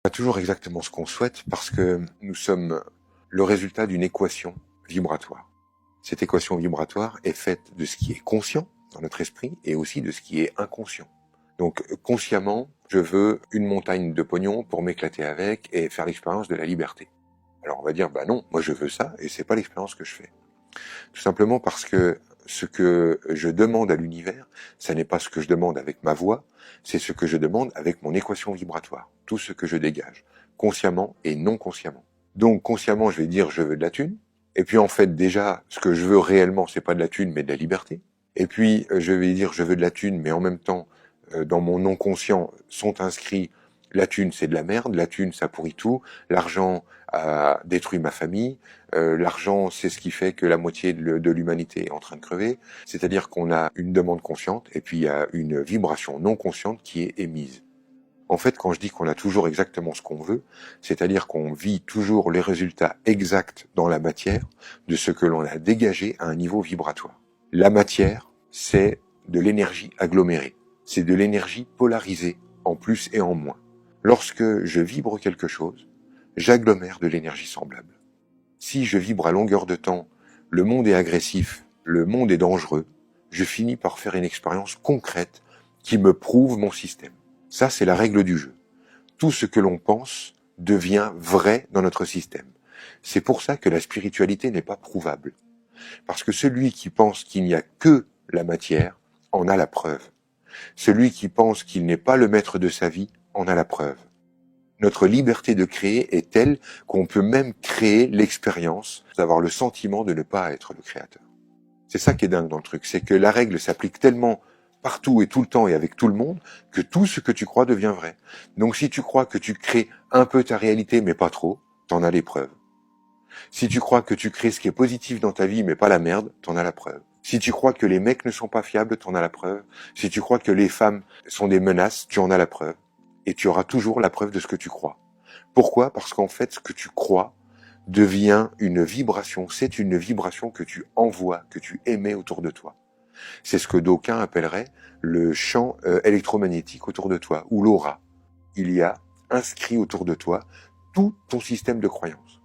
Pas toujours exactement ce qu'on souhaite parce que nous sommes le résultat d'une équation vibratoire. Cette équation vibratoire est faite de ce qui est conscient dans notre esprit et aussi de ce qui est inconscient. Donc consciemment, je veux une montagne de pognon pour m'éclater avec et faire l'expérience de la liberté. Alors on va dire, bah non, moi je veux ça et c'est pas l'expérience que je fais. Tout simplement parce que ce que je demande à l'univers, ça n'est pas ce que je demande avec ma voix, c'est ce que je demande avec mon équation vibratoire. Tout ce que je dégage, consciemment et non consciemment. Donc consciemment, je vais dire je veux de la thune. Et puis en fait déjà, ce que je veux réellement, c'est pas de la thune, mais de la liberté. Et puis je vais dire je veux de la thune, mais en même temps, dans mon non conscient sont inscrits la thune c'est de la merde, la thune ça pourrit tout, l'argent a détruit ma famille, l'argent c'est ce qui fait que la moitié de l'humanité est en train de crever. C'est-à-dire qu'on a une demande consciente et puis il y a une vibration non consciente qui est émise. En fait, quand je dis qu'on a toujours exactement ce qu'on veut, c'est-à-dire qu'on vit toujours les résultats exacts dans la matière de ce que l'on a dégagé à un niveau vibratoire. La matière, c'est de l'énergie agglomérée. C'est de l'énergie polarisée en plus et en moins. Lorsque je vibre quelque chose, j'agglomère de l'énergie semblable. Si je vibre à longueur de temps, le monde est agressif, le monde est dangereux, je finis par faire une expérience concrète qui me prouve mon système. Ça, c'est la règle du jeu. Tout ce que l'on pense devient vrai dans notre système. C'est pour ça que la spiritualité n'est pas prouvable. Parce que celui qui pense qu'il n'y a que la matière en a la preuve. Celui qui pense qu'il n'est pas le maître de sa vie en a la preuve. Notre liberté de créer est telle qu'on peut même créer l'expérience d'avoir le sentiment de ne pas être le créateur. C'est ça qui est dingue dans le truc, c'est que la règle s'applique tellement partout et tout le temps et avec tout le monde que tout ce que tu crois devient vrai. Donc si tu crois que tu crées un peu ta réalité mais pas trop, t'en as les preuves. Si tu crois que tu crées ce qui est positif dans ta vie mais pas la merde, t'en as la preuve. Si tu crois que les mecs ne sont pas fiables, t'en as la preuve. Si tu crois que les femmes sont des menaces, tu en as la preuve. Et tu auras toujours la preuve de ce que tu crois. Pourquoi ? Parce qu'en fait, ce que tu crois devient une vibration. C'est une vibration que tu envoies, que tu émets autour de toi. C'est ce que d'aucuns appelleraient le champ électromagnétique autour de toi, ou l'aura. Il y a inscrit autour de toi tout ton système de croyances.